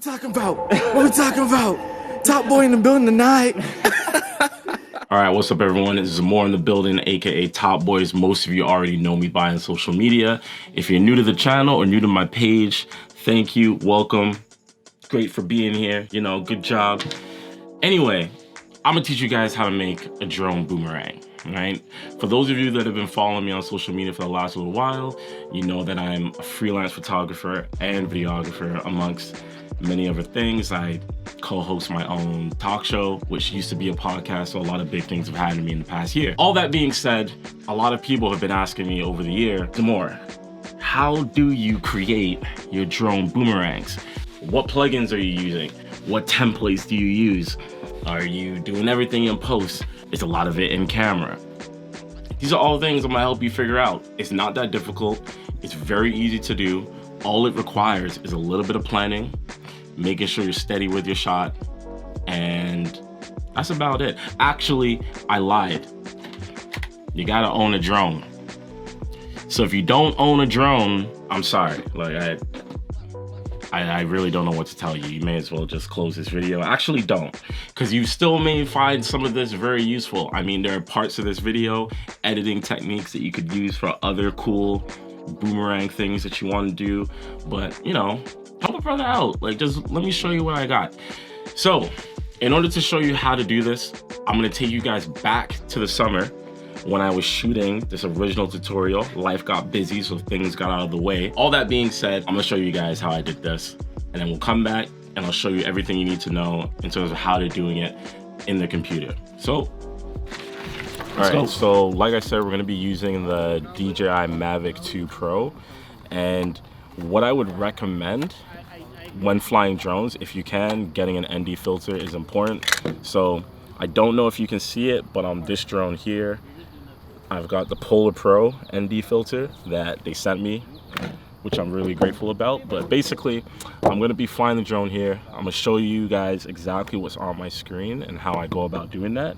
we talking about? What we talking about? Top boy in the building tonight. All right, what's up, everyone? It's Zamore in the building, aka Top Boys. Most of you already know me by on social media. If you're new to the channel or new to my page, thank you, welcome. Great for being here, you know, good job. Anyway, I'm gonna teach you guys how to make a drone boomerang, right? For those of you that have been following me on social media for the last little while, you know that I'm a freelance photographer and videographer, amongst many other things. I co-host my own talk show, which used to be a podcast, so a lot of big things have happened to me in the past year. All that being said, a lot of people have been asking me over the year, Zamore, how do you create your drone boomerangs? What plugins are you using? What templates do you use? Are you doing everything in post? Is a lot of it in camera? These are all things I'm gonna help you figure out. It's not that difficult. It's very easy to do. All it requires is a little bit of planning, making sure you're steady with your shot, and that's about it. Actually, I lied. You gotta own a drone. So if you don't own a drone, I'm sorry. Like I really don't know what to tell you. You may as well just close this video. Actually don't, because you still may find some of this very useful. I mean, there are parts of this video, editing techniques that you could use for other cool boomerang things that you want to do, but you know, help a brother out. Like, just let me show you what I got. So in order to show you how to do this, I'm gonna take you guys back to the summer when I was shooting this original tutorial. Life got busy, so things got out of the way. All that being said, I'm gonna show you guys how I did this, and then we'll come back and I'll show you everything you need to know in terms of how to doing it in the computer. So let's go. So like I said, we're gonna be using the DJI Mavic 2 Pro, and what I would recommend when flying drones, if you can, getting an ND filter is important. So I don't know if you can see it, but on this drone here, I've got the Polar Pro ND filter that they sent me, which I'm really grateful about. But basically, I'm gonna be flying the drone here. I'm gonna show you guys exactly what's on my screen and how I go about doing that.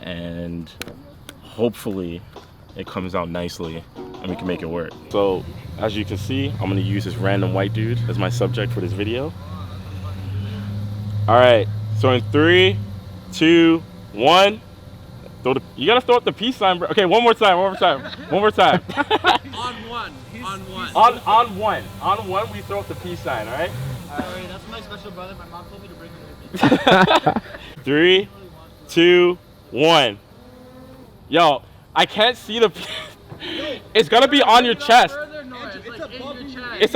And hopefully it comes out nicely and we can make it work. So as you can see, I'm gonna use this random white dude as my subject for this video. All right, so in 3, 2, 1. You gotta throw up the peace sign, bro. Okay, one more time. On one, we throw up the peace sign, all right? Sorry, that's my special brother. My mom told me to bring him with me. 3, 2, 1. Yo, I can't see the. It's gonna be on your chest. It's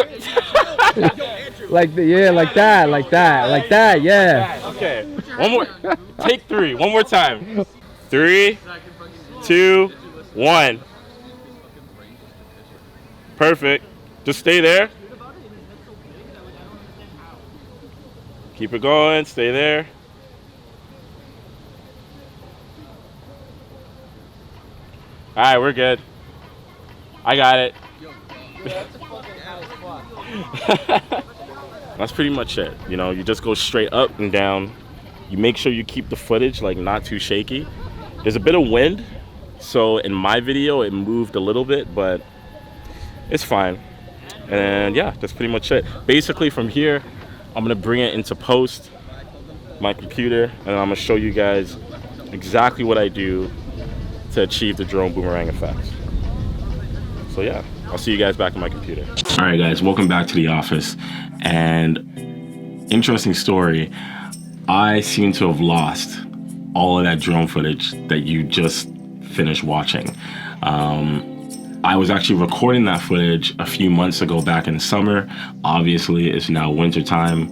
like that, yeah. Okay, one more. Take 3. One more time. 3, 2, 1. Perfect. Just stay there. Keep it going. Stay there. All right, we're good. I got it. That's pretty much it. You know, you just go straight up and down. You make sure you keep the footage like not too shaky. There's a bit of wind, so in my video it moved a little bit, but it's fine. And yeah, that's pretty much it. Basically from here, I'm gonna bring it into post, my computer, and I'm gonna show you guys exactly what I do to achieve the drone boomerang effect. So yeah, I'll see you guys back in my computer. All right guys, welcome back to the office. And interesting story, I seem to have lost all of that drone footage that you just finished watching. I was actually recording that footage a few months ago back in the summer. Obviously, it's now winter time,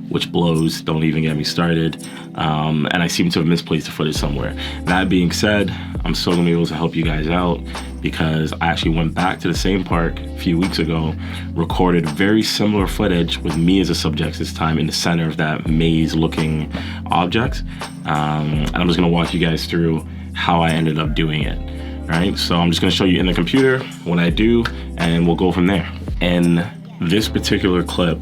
which blows, don't even get me started. And I seem to have misplaced the footage somewhere. That being said, I'm still gonna be able to help you guys out because I actually went back to the same park a few weeks ago, recorded very similar footage with me as a subject this time in the center of that maze looking object. And I'm just gonna walk you guys through how I ended up doing it. All right, so I'm just gonna show you in the computer what I do and we'll go from there. In this particular clip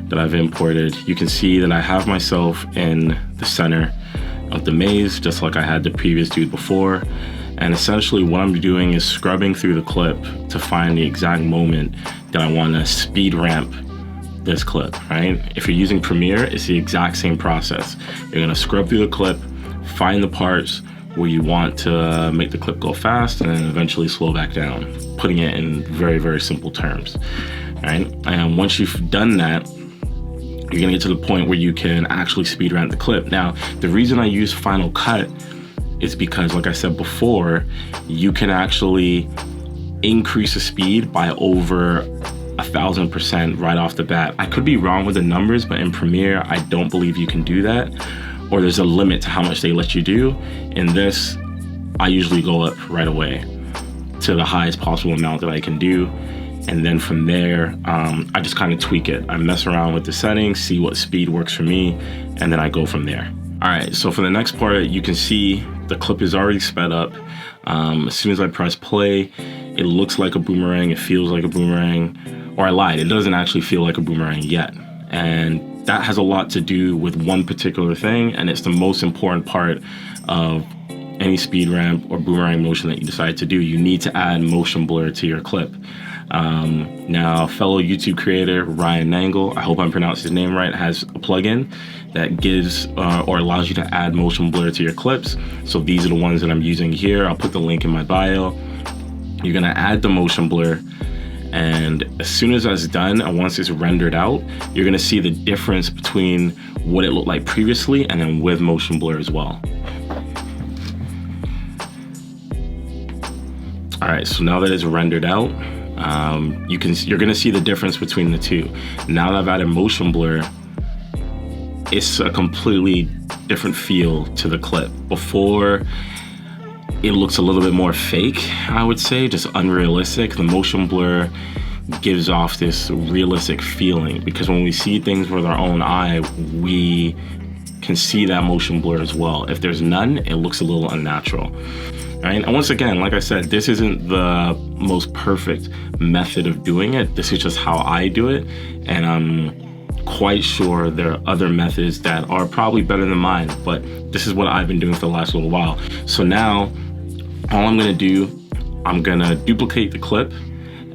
that I've imported, you can see that I have myself in the center of the maze, just like I had the previous dude before. And essentially what I'm doing is scrubbing through the clip to find the exact moment that I want to speed ramp this clip, right? If you're using Premiere, it's the exact same process. You're gonna scrub through the clip, find the parts where you want to make the clip go fast, and then eventually slow back down, putting it in very, very simple terms, right? And once you've done that, you're gonna get to the point where you can actually speed ramp the clip. Now, the reason I use Final Cut is because, like I said before, you can actually increase the speed by over 1,000% right off the bat. I could be wrong with the numbers, but in Premiere, I don't believe you can do that, or there's a limit to how much they let you do. In this, I usually go up right away to the highest possible amount that I can do. And then from there, I just kind of tweak it. I mess around with the settings, see what speed works for me, and then I go from there. All right, so for the next part, you can see the clip is already sped up. As soon as I press play, it looks like a boomerang, it feels like a boomerang, or I lied, it doesn't actually feel like a boomerang yet. And that has a lot to do with one particular thing, and it's the most important part of any speed ramp or boomerang motion that you decide to do. You need to add motion blur to your clip. Now, fellow YouTube creator RyanNangle, I hope I'm pronouncing his name right, has a plugin that gives or allows you to add motion blur to your clips. So these are the ones that I'm using here. I'll put the link in my bio. You're gonna add the motion blur, and as soon as that's done, and once it's rendered out, you're gonna see the difference between what it looked like previously and then with motion blur as well. All right, so now that it's rendered out, you're gonna see the difference between the two. Now that I've added motion blur, it's a completely different feel to the clip. Before, it looks a little bit more fake, I would say, just unrealistic. The motion blur gives off this realistic feeling, because when we see things with our own eye, we can see that motion blur as well. If there's none, it looks a little unnatural. Right? And once again, like I said, this isn't the most perfect method of doing it. This is just how I do it. And I'm quite sure there are other methods that are probably better than mine, but this is what I've been doing for the last little while. So now, all I'm gonna do, I'm gonna duplicate the clip,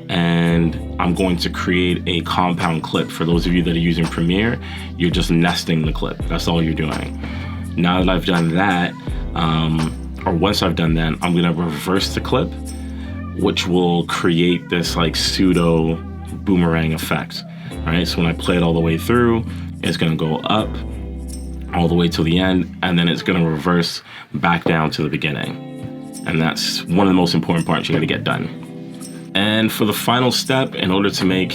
and I'm going to create a compound clip. For those of you that are using Premiere, you're just nesting the clip. That's all you're doing. Now that I've done that, or once I've done that, I'm gonna reverse the clip, which will create this like pseudo boomerang effect, right? So when I play it all the way through, it's gonna go up all the way to the end, and then it's gonna reverse back down to the beginning. And that's one of the most important parts you're gonna get done. And for the final step, in order to make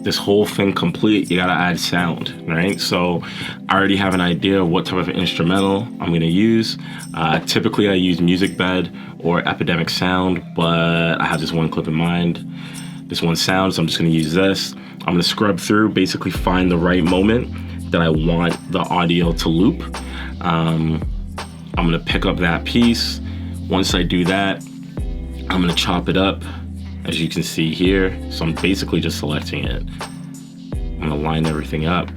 this whole thing complete, you gotta add sound, right? So I already have an idea of what type of instrumental I'm gonna use. Typically I use MUSICBED or Epidemic Sound, but I have this one clip in mind, this one sound, so I'm just gonna use this. I'm gonna scrub through, basically find the right moment that I want the audio to loop. I'm gonna pick up that piece. Once I do that, I'm gonna chop it up, as you can see here. So I'm basically just selecting it. I'm gonna line everything up.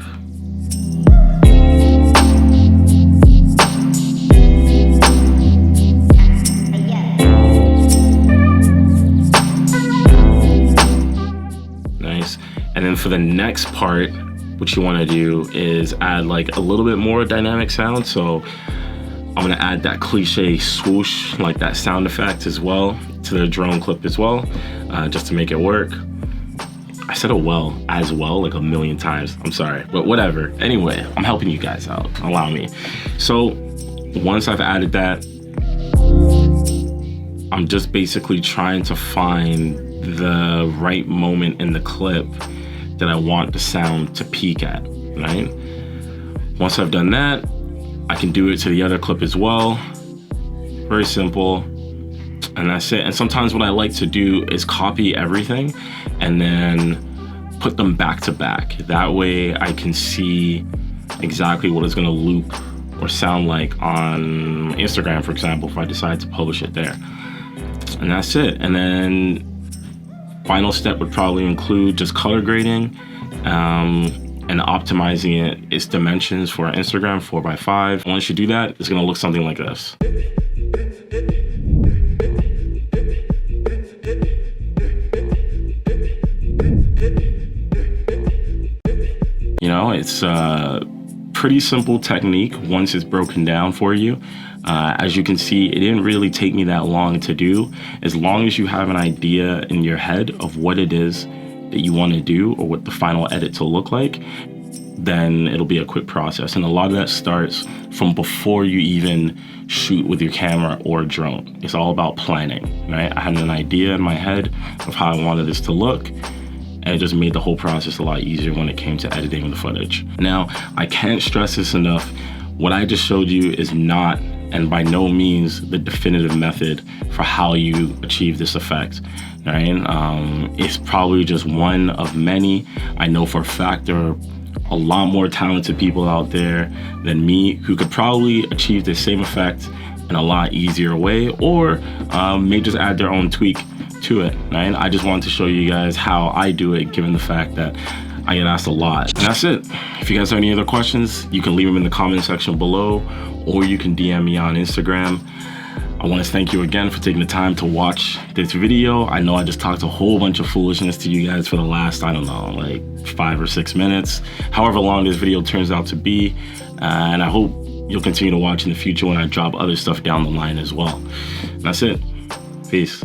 Nice. And then for the next part, what you wanna do is add like a little bit more dynamic sound. So I'm gonna add that cliche swoosh, like that sound effect as well, to the drone clip as well, just to make it work. I said as well, like a million times, I'm sorry, but whatever. Anyway, I'm helping you guys out, allow me. So once I've added that, I'm just basically trying to find the right moment in the clip that I want the sound to peak at, right? Once I've done that, I can do it to the other clip as well. Very simple, and that's it. And sometimes what I like to do is copy everything and then put them back to back. That way I can see exactly what it's gonna loop or sound like on Instagram, for example, if I decide to publish it there. And that's it. And then final step would probably include just color grading, and optimizing its dimensions for Instagram 4x5. Once you do that, it's gonna look something like this. know, it's a pretty simple technique once it's broken down for you. As you can see, it didn't really take me that long to do. As long as you have an idea in your head of what it is that you want to do or what the final edits will look like, then it'll be a quick process. And a lot of that starts from before you even shoot with your camera or drone. It's all about planning, right? I had an idea in my head of how I wanted this to look, and it just made the whole process a lot easier when it came to editing the footage. Now, I can't stress this enough. What I just showed you is not, and by no means, the definitive method for how you achieve this effect, right? It's probably just one of many. I know for a fact there are a lot more talented people out there than me who could probably achieve the same effect in a lot easier way, or may just add their own tweak to it, right? I just wanted to show you guys how I do it, given the fact that I get asked a lot. And that's it. If you guys have any other questions, you can leave them in the comment section below, or you can DM me on Instagram. I want to thank you again for taking the time to watch this video. I know I just talked a whole bunch of foolishness to you guys for the last, I don't know, like 5 or 6 minutes, however long this video turns out to be. And I hope you'll continue to watch in the future when I drop other stuff down the line as well. And that's it. Peace.